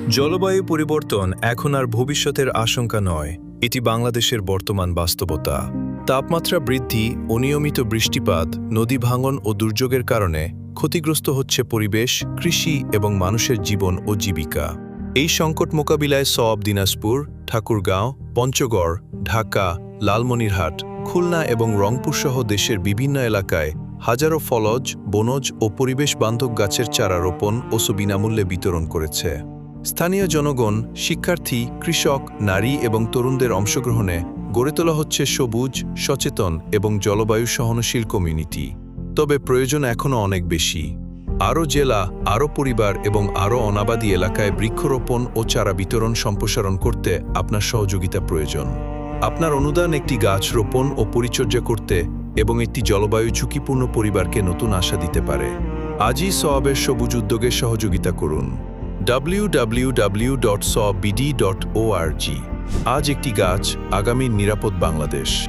জলবায়ু পরিবর্তন এখন আর ভবিষ্যতের আশঙ্কা নয়, এটি বাংলাদেশের বর্তমান বাস্তবতা। তাপমাত্রা বৃদ্ধি, অনিয়মিত বৃষ্টিপাত, নদী ভাঙন ও দুর্যোগের কারণে ক্ষতিগ্রস্ত হচ্ছে পরিবেশ, কৃষি এবং মানুষের জীবন ও জীবিকা। এই সংকট মোকাবিলায় সওয়াব দিনাজপুর, ঠাকুরগাঁও, পঞ্চগড়, ঢাকা, লালমনিরহাট, খুলনা এবং রংপুর সহ দেশের বিভিন্ন এলাকায় হাজারো ফলজ, বনজ ও পরিবেশ বান্ধব গাছের চারা রোপণ ও বিনামূল্যে বিতরণ করেছে। স্থানীয় জনগণ, শিক্ষার্থী, কৃষক, নারী এবং তরুণদের অংশগ্রহণে গড়ে তোলা হচ্ছে সবুজ, সচেতন এবং জলবায়ু সহনশীল কমিউনিটি। তবে প্রয়োজন এখনও অনেক বেশি। আরও জেলা, আরও পরিবার এবং আরও অনাবাদী এলাকায় বৃক্ষরোপণ ও চারা বিতরণ সম্প্রসারণ করতে আপনার সহযোগিতা প্রয়োজন। আপনার অনুদান একটি গাছ রোপণ ও পরিচর্যা করতে এবং একটি জলবায়ু ঝুঁকিপূর্ণ পরিবারকে নতুন আশা দিতে পারে। আজই সওয়াবের সবুজ উদ্যোগে সহযোগিতা করুন। www.sawabd.org। আজ একটি গাছ, আগামীর নিরাপদ বাংলাদেশ।